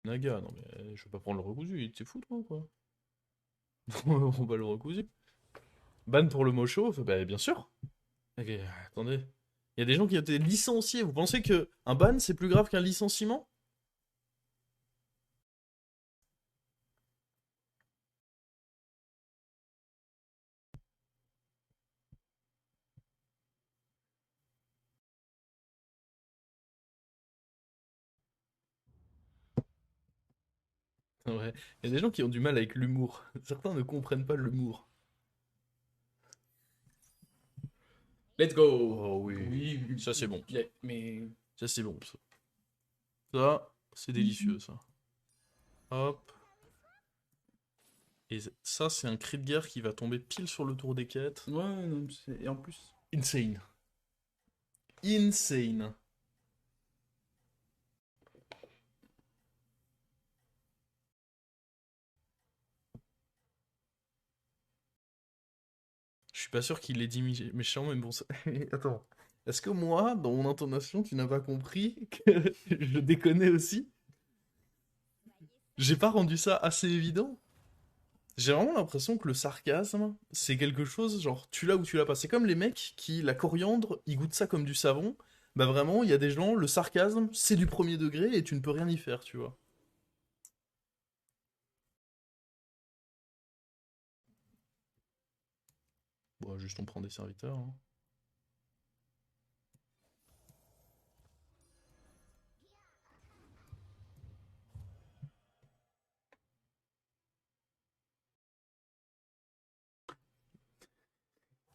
Naga, non mais je vais pas prendre le recousu, t'es fou toi ou quoi? On prend pas le recousu. Ban pour le mocho, bah bien sûr. Ok, attendez. Il y a des gens qui ont été licenciés. Vous pensez que un ban c'est plus grave qu'un licenciement? Ouais. Il y a des gens qui ont du mal avec l'humour. Certains ne comprennent pas l'humour. Let's go! Oh oui. Oui, Ça c'est bon. mais. Ça c'est bon. Ça, c'est délicieux ça. Hop. Et ça c'est un cri de guerre qui va tomber pile sur le tour des quêtes. Ouais, non, et en plus. Insane. Insane. Je suis pas sûr qu'il l'ait dit méchant, mais bon, ça... Attends. Est-ce que moi, dans mon intonation, tu n'as pas compris que je déconnais aussi? J'ai pas rendu ça assez évident? J'ai vraiment l'impression que le sarcasme, c'est quelque chose, genre, tu l'as ou tu l'as pas. C'est comme les mecs qui, la coriandre, ils goûtent ça comme du savon. Bah vraiment, il y a des gens, le sarcasme, c'est du premier degré et tu ne peux rien y faire, tu vois. Bon, juste on prend des serviteurs, hein.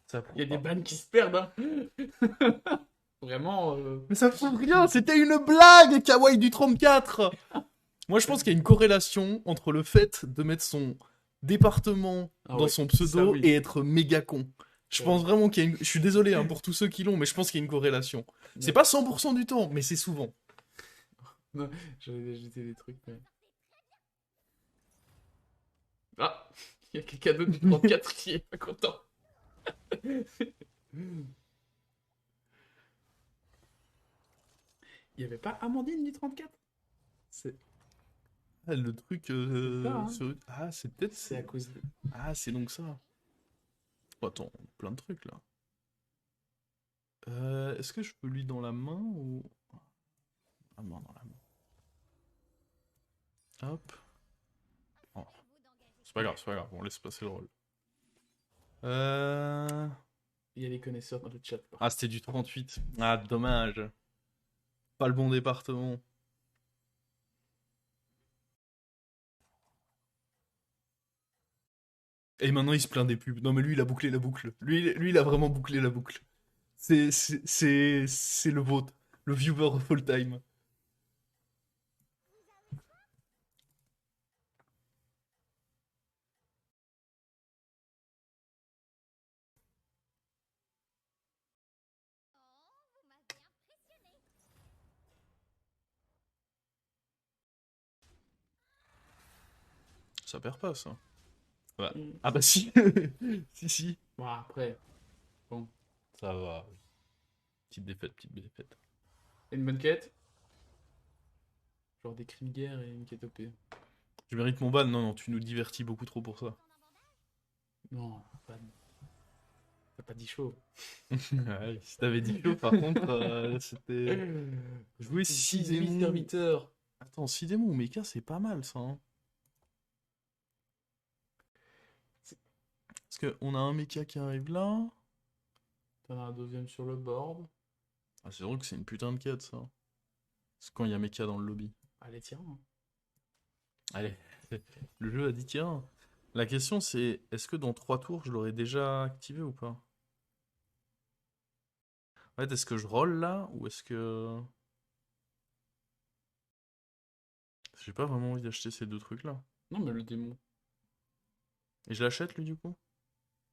Ça Il y prouve a des pas. bannes qui se perdent, hein. Vraiment. Mais ça prouve rien, c'était une blague, Kawaii du 34. Moi, je pense qu'il y a une corrélation entre le fait de mettre son département Ah dans ouais, son ça pseudo oui. et être méga con. Je pense vraiment qu'il y a une... Je suis désolé hein, pour tous ceux qui l'ont, mais je pense qu'il y a une corrélation. C'est Ouais. pas 100% du temps, mais c'est souvent. Non, j'avais ajouté des trucs, mais. Ah! Il y a quelqu'un d'autre du 34 qui est pas content. Il y avait pas Amandine du 34? C'est Ah, le truc... c'est ça, hein? Ah, c'est peut-être... C'est à cause de. Ah, c'est donc ça. Oh, attends, plein de trucs, là. Est-ce que je peux lui dans la main ou... Ah, non, dans la main. Hop. Oh, c'est pas grave, on laisse passer le rôle. Euh... Il y a les connaisseurs dans le chat, par Ah, contre. c'était du 38. Ah, dommage. Pas le bon département. Et maintenant, il se plaint des pubs. Non, mais lui, il a bouclé la boucle. Lui il a vraiment bouclé la boucle. C'est le vôtre. Le viewer of all time. Ça perd pas, ça. Ouais. Mm. Ah bah si. Si, si. Bon, après, bon. Ça va. Petite défaite, petite défaite. Une bonne quête? Genre des crimes de guerre et une quête OP. Tu mérites mon ban? Non, non, tu nous divertis beaucoup trop pour ça. Non, pas... t'as pas dit chaud. Ouais, si t'avais dit chaud, par contre, c'était... Jouer 6 18 démons... serviteurs. Attends, 6 démons ou mecha, c'est pas mal, ça, hein. C'est- Parce qu'on a un mecha qui arrive là. T'en as un deuxième sur le board. Ah, c'est vrai que c'est une putain de quête, ça. C'est quand il y a mecha dans le lobby. Allez, tiens, hein. Allez, le jeu a dit tiens. La question c'est, est-ce que dans 3 tours je l'aurais déjà activé ou pas? En fait, est-ce que je roll là ou est-ce que... J'ai pas vraiment envie d'acheter ces deux trucs là. Non, mais le démon. Et je l'achète lui du coup?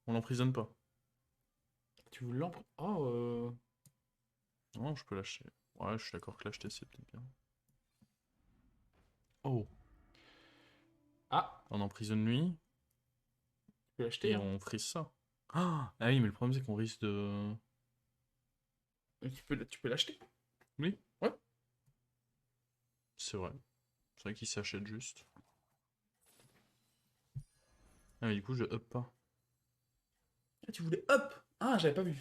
On l'emprisonne pas. Tu veux l'empereur? Oh, Non, je peux l'acheter. Ouais, je suis d'accord que l'acheter c'est peut-être bien. Oh, Ah, on emprisonne lui tu peux l'acheter, et hein. on frise ça. Ah oui, mais le problème c'est qu'on risque de... Tu peux l'acheter. Oui, Ouais. c'est vrai. C'est vrai qu'il s'achète juste. Ah, mais du coup, je up pas. Ah, tu voulais up! Ah, j'avais pas vu.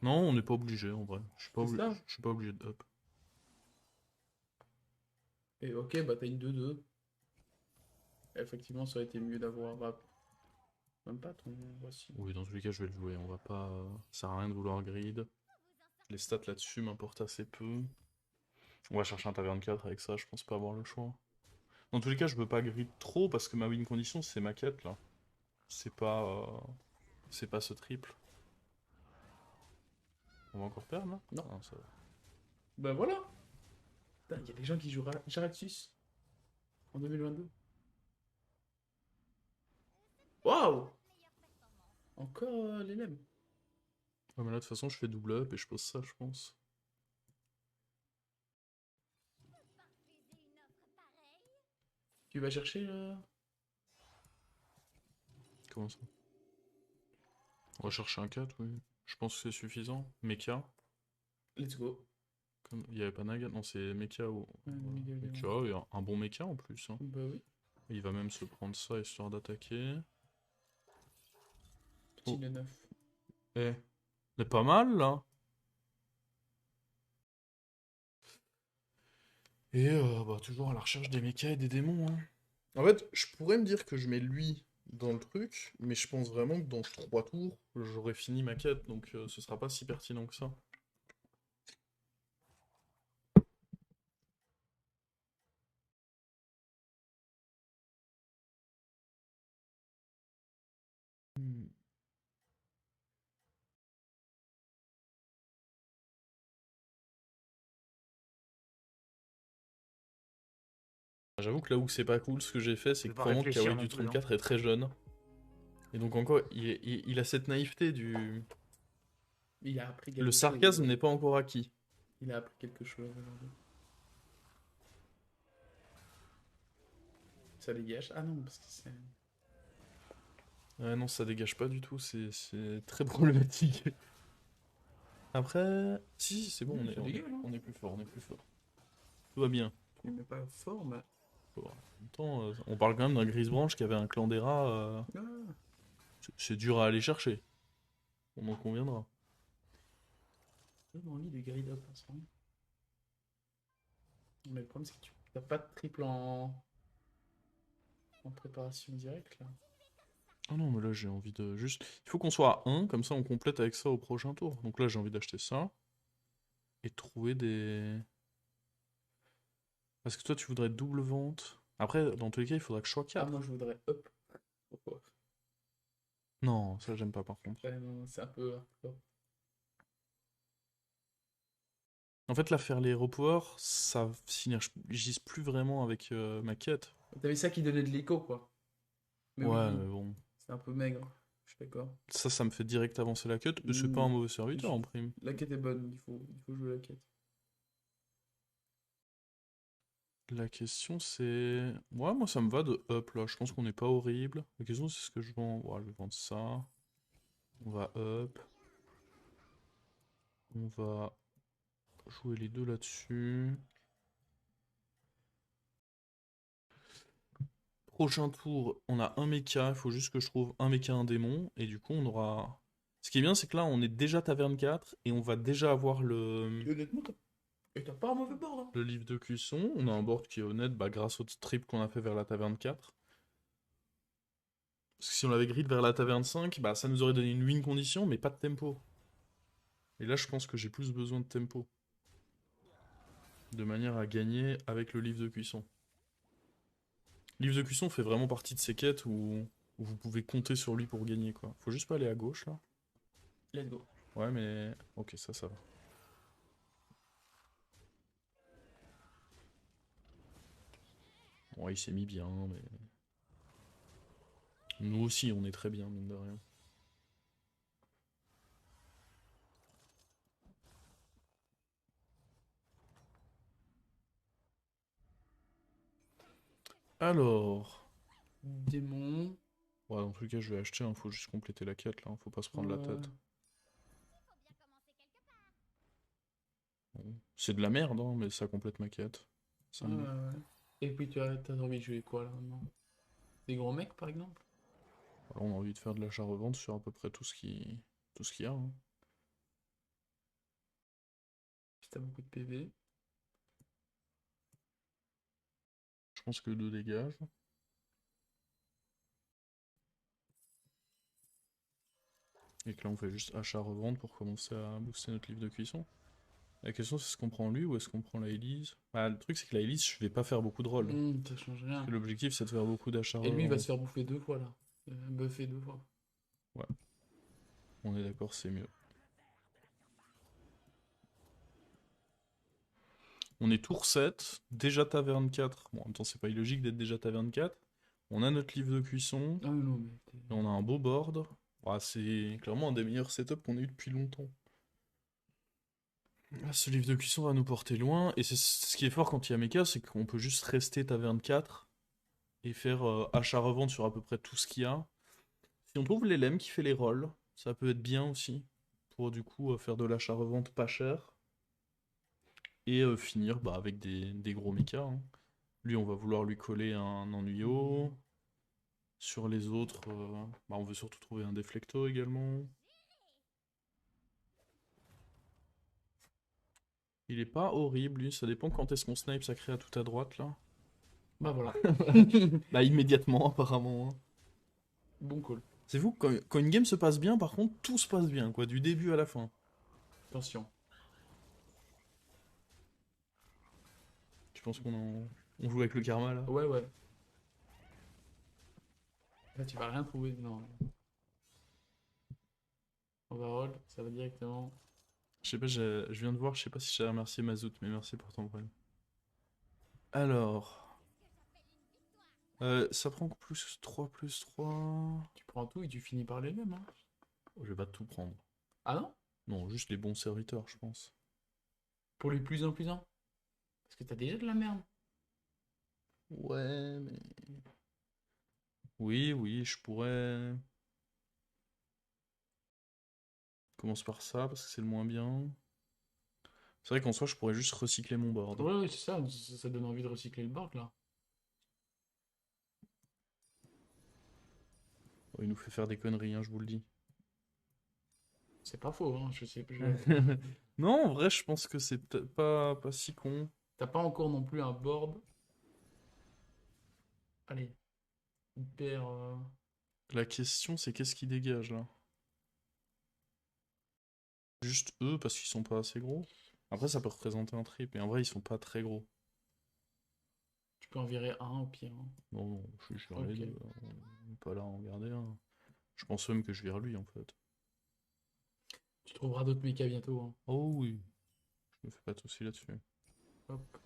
Non, on n'est pas obligé en vrai. C'est ça. Je suis pas obligé de up. Et ok, bah t'as une 2-2. Effectivement, ça aurait été mieux d'avoir. Bah, même pas ton. Voici. Oui, dans tous les cas, je vais le jouer. On va pas. Ça sert à rien de vouloir grid. Les stats là-dessus m'importent assez peu. On va chercher un taverne 4 avec ça, je pense pas avoir le choix. Dans tous les cas, je veux pas grid trop parce que ma win condition, c'est ma quête là. C'est pas. C'est pas ce triple. On va encore perdre là? Non. Ah, ça va. Bah voilà! Putain, y a des gens qui jouent Jaraxxus en 2022. Waouh! Encore les nems. Ouais, mais là, de toute façon, je fais double up et je pose ça, je pense. Tu vas chercher le. Comment ça? On va chercher un 4, oui. Je pense que c'est suffisant. Mecha. Let's go. Comme... Il y avait pas Naga, non, c'est Mecha ou. Ouais, Voilà. Miguel Mecha, Léon. et un bon Mecha en plus. Hein. Bah oui. Il va même se prendre ça histoire d'attaquer. Petit Oh. le 9. Eh, on est pas mal là. Et bah, toujours à la recherche des mechas et des démons. Hein. En fait, je pourrais me dire que je mets lui dans le truc, mais je pense vraiment que dans 3 tours, j'aurai fini ma quête, donc ce sera pas si pertinent que ça. Hmm. J'avoue que là où c'est pas cool, ce que j'ai fait, c'est Je que vais pas probablement que réfléchir Kawaii non du plus, Trône hein. 4 est très jeune. Et donc encore, il a cette naïveté du... Il a appris quelque Le chose. sarcasme n'est pas encore acquis. Il a appris quelque chose aujourd'hui. Ça dégage. Ah non, parce que c'est. Ouais, non, ça dégage pas du tout, c'est très problématique. Après... Si, c'est bon, Oui, ça dégage, hein. on est plus fort, on est plus fort. Tout va bien. Il n'est pas fort, mais. Bon, en même temps, on parle quand même d'un Grisebranche qui avait un clan des rats. Ah. C'est dur à aller chercher. On en conviendra. J'ai vraiment envie de grid up en ce moment. Mais le problème, c'est que tu n'as pas de triple en préparation directe là. Ah non, mais là j'ai envie de juste. Il faut qu'on soit à 1, comme ça on complète avec ça au prochain tour. Donc là j'ai envie d'acheter ça. Et trouver des. Parce que toi tu voudrais double vente. Après, dans tous les cas, il faudra que je sois Ah, 4. moi je voudrais up. Pourquoi? Non, ça j'aime pas par contre. Ouais, non, c'est un peu hardcore. En fait, là, faire les repower, ça synergise plus vraiment avec ma quête. T'avais ça qui donnait de l'écho quoi. Mais Ouais, oui, mais bon. c'est un peu maigre. Je suis d'accord. Ça me fait direct avancer la quête. Et c'est pas un mauvais serviteur en prime. La quête est bonne, il faut jouer la quête. La question c'est... Ouais, moi ça me va de up là, je pense qu'on n'est pas horrible. La question c'est ce que je vends... Ouais, je vais vendre ça. On va up. On va jouer les deux là-dessus. Prochain tour, on a un mecha, il faut juste que je trouve un mecha, un démon. Et du coup on aura... Ce qui est bien c'est que là on est déjà taverne 4 et on va déjà avoir Et honnêtement, t'as pas un mauvais board, hein. le livre de cuisson. On a un board qui est honnête grâce au trip qu'on a fait vers la taverne 4. Parce que si on l'avait grid vers la taverne 5, bah ça nous aurait donné une win condition, mais pas de tempo. Et là, je pense que j'ai plus besoin de tempo. De manière à gagner avec le livre de cuisson. Le livre de cuisson fait vraiment partie de ces quêtes où vous pouvez compter sur lui pour gagner, quoi. Faut juste pas aller à gauche, là. Let's go. Ouais, mais... Ok, ça va. Bon, il s'est mis bien, mais... Nous aussi, on est très bien, mine de rien. Alors... Démon. Ouais, dans tous les cas, je vais acheter, faut juste compléter la quête, là. Faut pas se prendre la Ouais. tête. Bon. C'est de la merde, hein, mais ça complète ma quête. Ça me Ouais, va. ouais. Et puis t'as envie de jouer quoi là maintenant? Des gros mecs par exemple? Alors, on a envie de faire de l'achat-revente sur à peu près tout ce qu'il y a, hein. Si t'as beaucoup de PV. Je pense que le 2 dégage. Et que là, on fait juste achat-revente pour commencer à booster notre livre de cuisson. La question, c'est est-ce qu'on prend lui ou est-ce qu'on prend la Elise? Bah, le truc, c'est que la Elise, je vais pas faire beaucoup de rôles. Ça change Parce rien. que l'objectif, c'est de faire beaucoup Et lui il va se d'achats-revente. faire bouffer 2 fois là. Buffer 2 fois. Ouais, on est d'accord, c'est mieux. On est tour 7, déjà taverne 4. Bon, en même temps, c'est pas illogique d'être déjà taverne 4. On a notre livre de cuisson, Ah non mais et on a un beau board. Ouais, c'est clairement un des meilleurs setups qu'on ait eu depuis longtemps. Ah, ce livre de cuisson va nous porter loin, et c'est ce qui est fort quand il y a mecha, c'est qu'on peut juste rester taverne 4 et faire achat-revente sur à peu près tout ce qu'il y a. Si on trouve l'élème qui fait les rolls, ça peut être bien aussi, pour du coup faire de l'achat-revente pas cher, et finir bah, avec des gros mechas, hein. Lui, on va vouloir lui coller un ennuyau. Sur les autres, bah, on veut surtout trouver un déflecto également. Il est pas horrible, lui, ça dépend quand est-ce qu'on snipe sa créa tout à droite, là. bah voilà. Bah, immédiatement, apparemment, hein. Bon call. C'est fou, quand une game se passe bien, par contre, tout se passe bien, quoi, du début à la fin. Attention. Tu penses on joue avec le karma, là? Ouais ouais. Là tu vas rien trouver. Non. Overall, ça va directement. Je sais pas, je viens de voir, je sais pas si j'ai remercié Mazout, mais merci pour ton prêt. Alors... ça prend plus 3. Tu prends tout et tu finis par les mêmes, hein. Je vais pas tout prendre. Ah non? Non, juste les bons serviteurs, je pense. Pour les plus un plus un. Parce que t'as déjà de la merde. Ouais, mais... Oui, oui, je pourrais... Commence par ça, parce que c'est le moins bien. C'est vrai qu'en soi, je pourrais juste recycler mon board. Ouais, ouais, c'est ça. Ça donne envie de recycler le board là. Oh, il nous fait faire des conneries, hein, je vous le dis. C'est pas faux, hein. Je sais. Non, en vrai, je pense que c'est peut-être pas si con. T'as pas encore non plus un board. Allez. Hyper. La question, c'est qu'est-ce qui dégage, là? Juste eux, parce qu'ils sont pas assez gros. Après, ça peut représenter un trip, et en vrai, ils sont pas très gros. Tu peux en virer un au pire, hein. Non, non, je suis les Ok. deux. On est pas là à en garder un. Je pense même que je vire lui, en fait. Tu trouveras d'autres mechas bientôt, hein. Oh oui, je me fais pas de soucis là-dessus. Hop.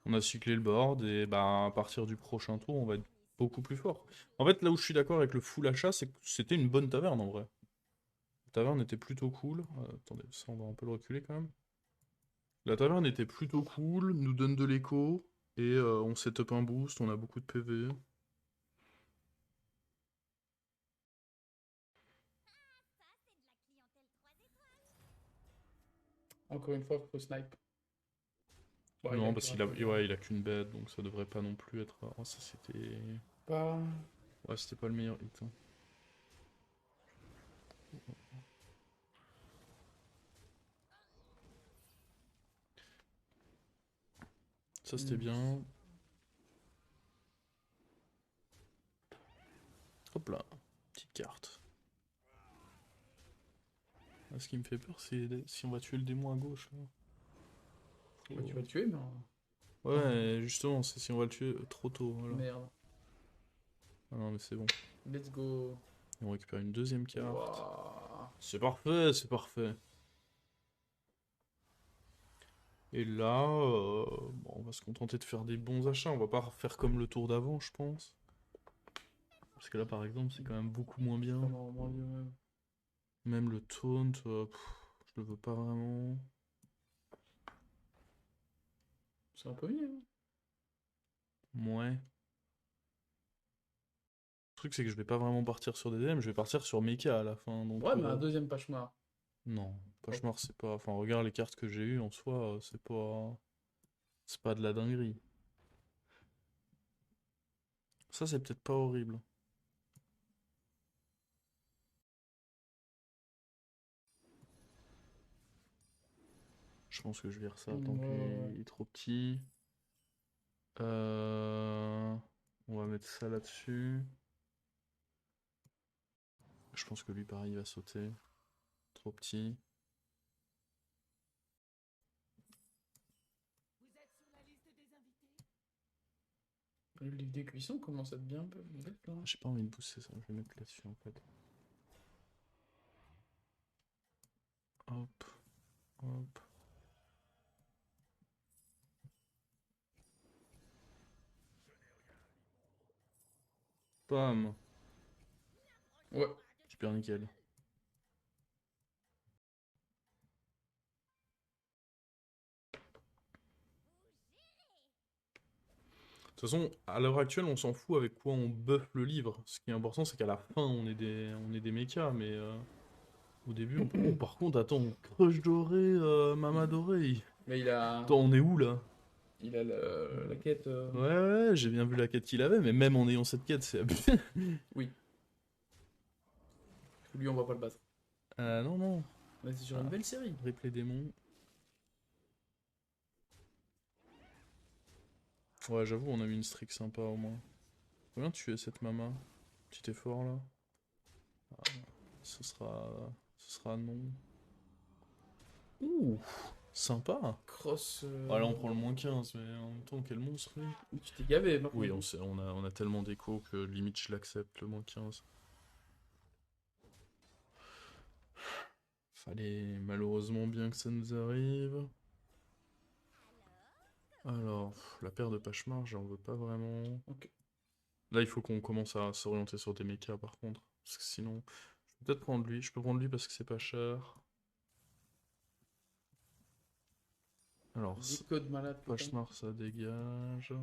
On a cyclé le board et bah à partir du prochain tour, on va être beaucoup plus fort. En fait, là où je suis d'accord avec le full achat, c'est que c'était une bonne taverne en vrai. La taverne était plutôt cool. Attendez, ça on va un peu le reculer quand même. La taverne était plutôt cool, nous donne de l'écho et on set up un boost, on a beaucoup de PV. Encore une fois, faut snipe. Bon, il a Non, que parce un qu'il a, PV, hein. ouais, il a qu'une bête, donc ça devrait pas non plus être. Oh, ça c'était. Pas. Ouais, c'était pas le meilleur hit, hein. Ça c'était bien. Hop là, petite carte. Ah, ce qui me fait peur, c'est si on va tuer le démon à gauche là. Bah, tu vas le tuer, mais. Ouais, justement, c'est si on va le tuer trop tôt, voilà. Merde. Ah non, mais c'est bon. Let's go. Et on récupère une deuxième carte. Waouh. C'est parfait, c'est parfait. Et là, bon, on va se contenter de faire des bons achats. On va pas faire comme le tour d'avant, je pense. Parce que là, par exemple, c'est quand même beaucoup moins bien. Comment mon dieu, même. Même le taunt, je le veux pas vraiment. C'est un peu mieux, hein. Ouais. Le truc, c'est que je vais pas vraiment partir sur des DM, je vais partir sur Mecha à la fin. Donc, Ouais, mais un deuxième page noir. non. Pochemar, c'est pas... Enfin, regarde les cartes que j'ai eues en soi, c'est pas... C'est pas de la dinguerie. Ça, c'est peut-être pas horrible. Je pense que je vire ça tant qu'il Ouais. est trop petit. Euh, On va mettre ça là-dessus. Je pense que lui, pareil, il va sauter. Trop petit. Le livre des cuissons commence à être bien bête là. J'ai pas envie de pousser ça, je vais mettre là-dessus en fait. Hop, hop. Bam. Ouais. Super nickel. De toute façon, à l'heure actuelle, on s'en fout avec quoi on buff le livre. Ce qui est important, c'est qu'à la fin, on est des mechas, mais au début, on peut... Oh, par contre, attends, Crush doré, Mama doré. Mais Attends, on est où là? il a la quête. Ouais, ouais, j'ai bien vu la quête qu'il avait, mais même en ayant cette quête, c'est abusé. Oui. Lui, on va pas le battre. Non, non. Là, c'est sur une Ah, belle série. replay démon. Ouais, j'avoue, on a mis une streak sympa au moins. Faut bien tuer cette Mama. Petit effort là. Ah, ce sera. Ce sera non. Ouh, sympa. Cross. Ah, là, on prend le -15, mais en même temps, quel monstre lui. Tu t'es gavé, par Oui, contre. on a tellement d'écho que limite je l'accepte le -15. Fallait malheureusement bien que ça nous arrive. Alors, la paire de Pachemar, j'en veux pas vraiment. Ok. Là, il faut qu'on commence à s'orienter sur des mechas par contre. Parce que sinon, je peux peut-être prendre lui. Je peux prendre lui parce que c'est pas cher. Alors, Déco de malade, putain. Pachemar, ça dégage.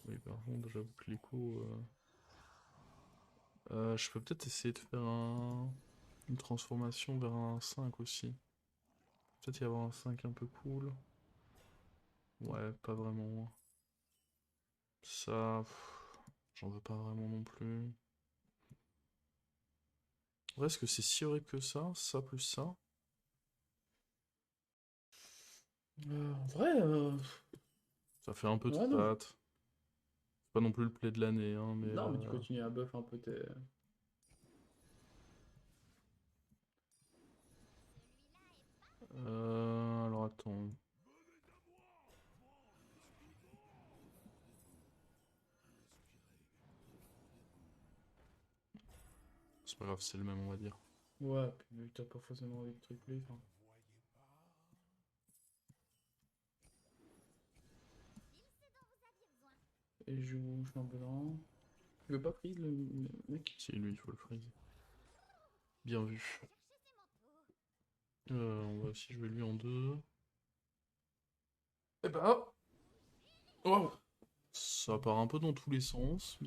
Oui, par contre, j'avoue que l'écho. Je peux peut-être essayer de faire une transformation vers un 5 aussi. Peut-être y avoir un 5 un peu cool. Ouais, pas vraiment. Ça, j'en veux pas vraiment non plus. Ouais, est-ce que c'est si horrible que ça plus ça? En vrai, Ça fait un peu de ouais, non. stats. C'est pas non plus le play de l'année, hein, mais... Non, mais tu continues à buff un peu tes. Alors attends. C'est pas grave, c'est le même, on va dire. Ouais, puis vu que t'as pas forcément envie de tripler, enfin. Et je suis un peu lent. Tu veux pas freeze le mec? Si, lui, il faut le freeze. Bien vu. On va aussi jouer lui en 2. Eh ben, hop. Waouh. Ça part un peu dans tous les sens.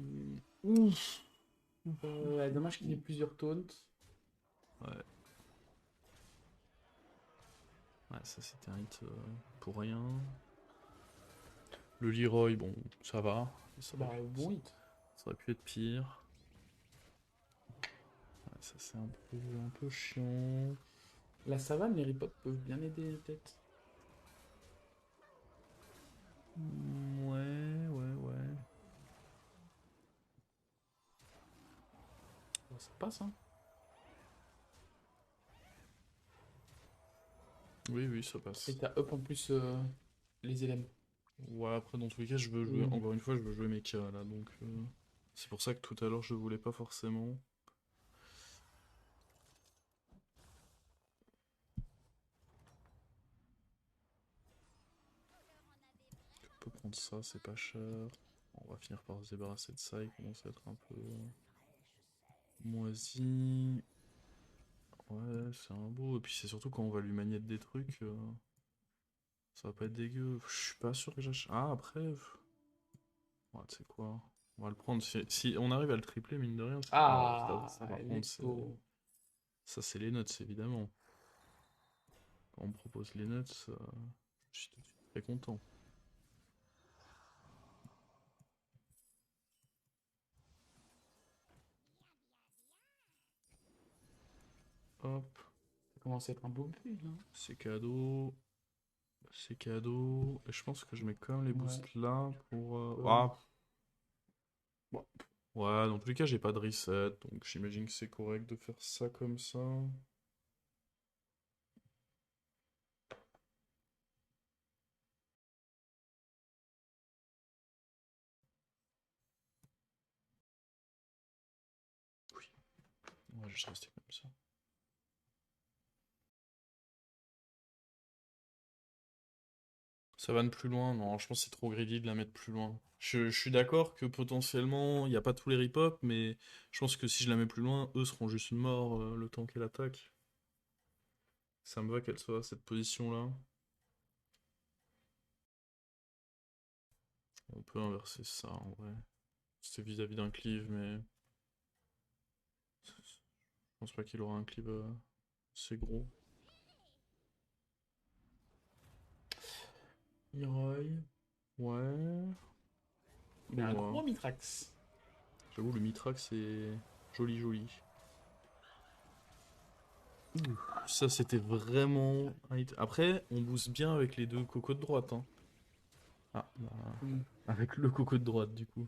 Ouais, dommage qu'il y ait plusieurs taunts. Ouais. Ouais, ça c'était un hit pour rien. Le Leroy, bon, ça va. Bah, bon hit. Ça aurait pu être pire. Ouais, ça c'est un peu chiant. La savane, les ripotes peuvent bien aider, peut-être. Ouais, ouais, ouais. Ouais, ça passe, hein. Oui, oui, ça Et passe. t'as up en plus les éléments. Ouais, après, dans tous les cas, je veux jouer, encore une fois, je veux jouer Mecha là, donc c'est pour ça que tout à l'heure je voulais pas forcément. On peut prendre ça, c'est pas cher. On va finir par se débarrasser de ça, il commence à être un peu moisi. Ouais, c'est un beau. Et puis c'est surtout quand on va lui manier des trucs, ça va pas être dégueu. Je suis pas sûr que j'achète. Ah, après. Ouais, tu sais quoi? On va le prendre. Si on arrive à le tripler, mine de rien, c'est pas grave. Ah, Ça, par contre, let's go. ça, c'est les notes, évidemment. Quand on me propose les nuts, je suis tout de suite très content. Hop, Ça commence à être un beau build, là. c'est cadeau. C'est cadeau. Et je pense que je mets quand même les Ouais. boosts là pour. Ouais. Ah, Bon. ouais, dans tous les cas, j'ai pas de reset. Donc j'imagine que c'est correct de faire ça comme ça. Oui, on va juste rester comme ça. Ça va plus loin? Non, je pense que c'est trop greedy de la mettre plus loin. Je suis d'accord que potentiellement, il n'y a pas tous les rip-hop, mais je pense que si je la mets plus loin, eux seront juste morts le temps qu'elle attaque. Ça me va qu'elle soit à cette position-là. On peut inverser ça en vrai. C'était vis-à-vis d'un cleave, mais je pense pas qu'il aura un cleave assez gros. Mirai. Ouais. Il a un Bon, gros Mitrax. j'avoue, le Mitrax c'est joli joli. Ouh, ça c'était vraiment un hit. Après, on booste bien avec les deux cocos de droite, hein. Ah, bah, Hmm. avec le coco de droite du coup.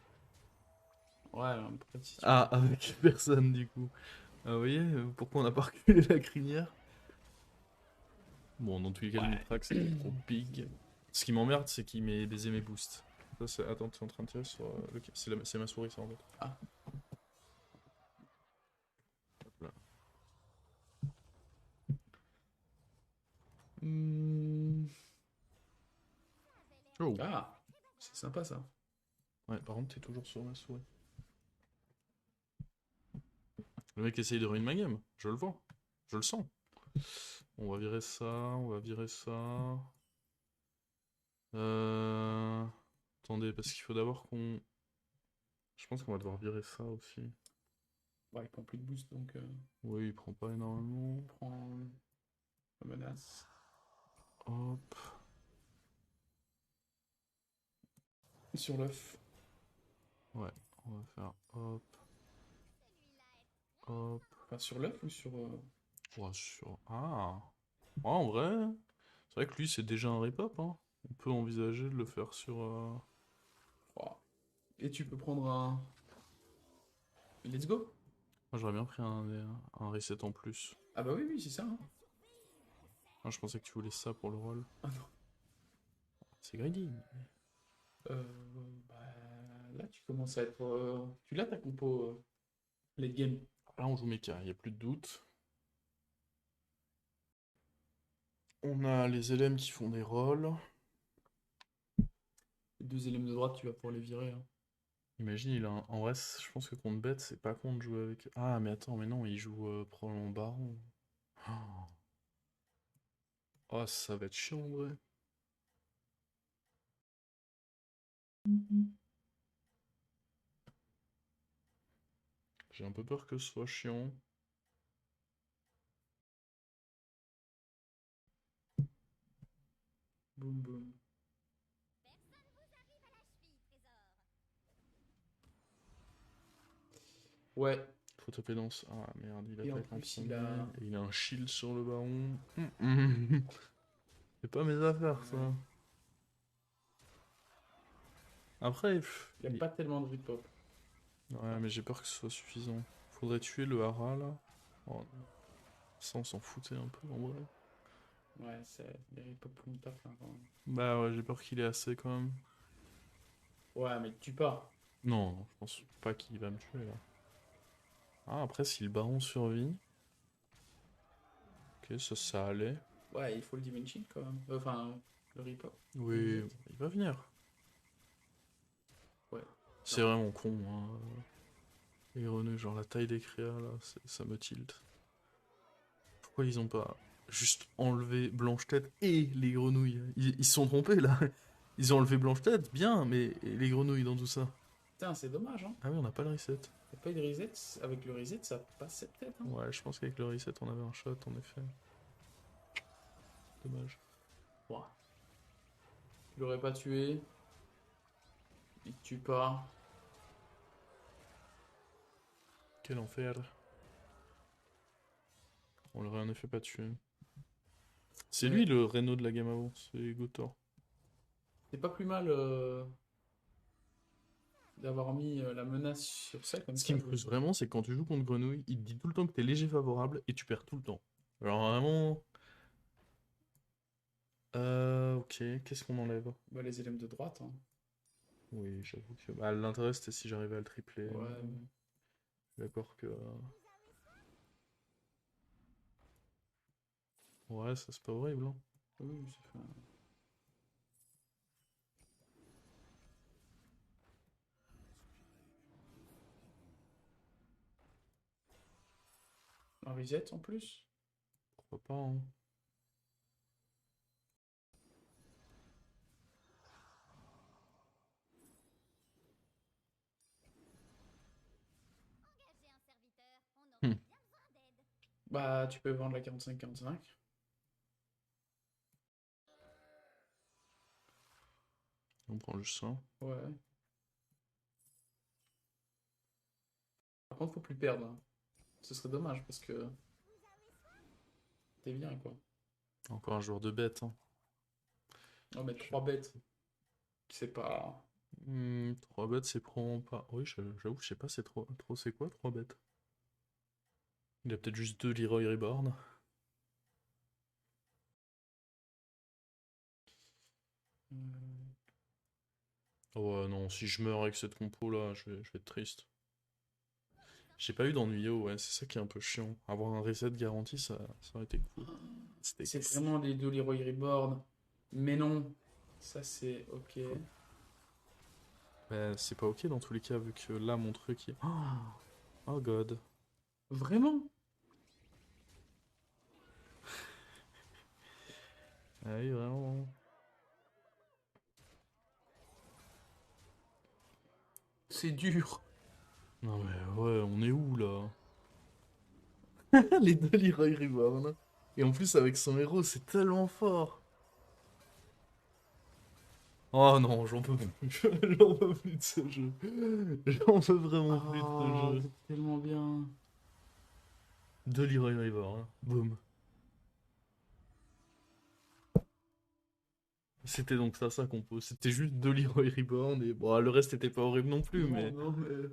Ouais, un peu si tu Ah, veux. avec personne du coup. Ah, vous voyez, pourquoi on a pas reculé la crinière? Bon, dans tous les cas, le Ouais. Mitrax c'était trop big. Ce qui m'emmerde, c'est qu'il met baiser mes boosts. Ça, c'est... Attends, tu es en train de tirer sur c'est ma souris, ça en fait. Ah. Hop là. Hmm. Oh. Ah. C'est sympa, ça. Ouais, par contre, t'es toujours sur ma souris. Le mec essaye de ruiner ma game, je le vois. Je le sens. On va virer ça, on va virer ça. Euh... Attendez, parce qu'il faut d'abord qu'on... Je pense qu'on va devoir virer ça aussi. Ouais, il prend plus de boost, donc Oui, il prend pas énormément. il prend la menace. Hop. Sur l'œuf. Ouais, on va faire hop, hop. Enfin, sur l'œuf ou sur... Ouais, sur... Ah. Ouais, en vrai, c'est vrai que lui, c'est déjà un rip-hop, hein. On peut envisager de le faire sur... Oh. Et tu peux prendre un... Let's go. Moi, j'aurais bien pris un reset en plus. Ah bah oui, oui, c'est ça, hein. Ah, je pensais que tu voulais ça pour le rôle. Ah non. C'est greedy. Euh, bah, là, tu commences à être... Tu l'as ta compo late game. Là, on joue mecha, il n'y a plus de doute. On a les LM qui font des rôles. Les deux éléments de droite, tu vas pouvoir les virer, hein. Imagine, il a un... En vrai, je pense que contre bête, c'est pas con de jouer avec... Ah, mais attends, mais non, il joue probablement Baron. Oh. Oh, ça va être chiant, en vrai. J'ai un peu peur que ce soit chiant. Boum, boum. Ouais. Faut taper dans ce... Ah, merde, il Et en attaque en plus, il premier. a... Et il a un shield sur le Baron. C'est pas mes affaires, ça. Ouais. Après, Il n'y a pas tellement de rip-hop. ouais, mais j'ai peur que ce soit suffisant. Faudrait tuer le Hara, là. Oh, ça, on s'en foutait un peu, en vrai. Ouais, c'est des rip-hop pour une taf, là, quand même. Bah ouais, j'ai peur qu'il est assez, quand même. Ouais, mais tu pars. Non, non, je pense pas qu'il va me tuer, là. Ah, après, si le Baron survit... Ok, ça allait. Ouais, il faut le Dimension, quand même. Enfin, le rip-hop. Oui, Reset. il va venir. Ouais. C'est Non. vraiment con, hein. Les Reneux, genre la taille des créas, là, ça me tilt. Pourquoi ils ont pas juste enlevé Blanche-Tête et les grenouilles? Ils se sont trompés, là. Ils ont enlevé Blanche-Tête, bien, mais et les grenouilles dans tout ça? Putain, c'est dommage, hein. Ah oui, on n'a pas le reset. T'as pas eu de reset? Avec le reset, ça passait peut-être, hein. Ouais, je pense qu'avec le reset, on avait un shot, en effet. Dommage. Ouah. Tu l'aurais pas tué. Il te tue pas. Quel enfer. On l'aurait en effet pas tué. C'est Mais lui le Renault de la game avant, c'est Gotor. c'est pas plus mal d'avoir mis la menace sur ça comme Ce qui ça. me frustre vraiment, c'est que quand tu joues contre Grenouille, il te dit tout le temps que t'es léger favorable et tu perds tout le temps. Alors vraiment. Ok, qu'est-ce qu'on enlève? Bah, les éléments de droite, hein. Oui, j'avoue que. Bah, l'intérêt c'était si j'arrivais à le tripler. Ouais, Je suis d'accord que. Ouais, ça c'est pas horrible, hein. oui, ça fait un reset en plus. Pourquoi pas, hein. Hmm. Bah, tu peux vendre la 45-45. On prend juste ça. Ouais. Par contre, faut plus perdre, hein. Ce serait dommage parce que t'es bien, quoi. Encore un joueur de bête, hein. On va mettre 3 bêtes. C'est pas. 3 bêtes, c'est probablement pas. Oui, j'avoue, je sais pas, c'est trop c'est quoi 3 bêtes? Il a peut-être juste 2 Leroy Reborn. Oh ouais, non, si je meurs avec cette compo là, je vais être triste. J'ai pas eu d'ennuyeux, ouais, c'est ça qui est un peu chiant. Avoir un reset garanti, ça aurait été cool. C'était. C'est vraiment des deux Leroy Reborn. Mais non. Ça, c'est ok. Bah, c'est pas ok dans tous les cas, vu que là, mon truc est. Oh god. Vraiment? Ah oui, vraiment. C'est dur. Non mais ouais, on est où là? Les deux Leroy Reborn. Et en plus, avec son héros, c'est tellement fort. Oh non, j'en peux plus. J'en peux plus de ce jeu. J'en peux vraiment plus de ce Oh, jeu. c'est tellement bien. Deux Leroy Reborn, hein. Boum. C'était donc ça sa compo. C'était juste deux Leroy Reborn et bon, le reste était pas horrible non plus, Non, mais non, mais.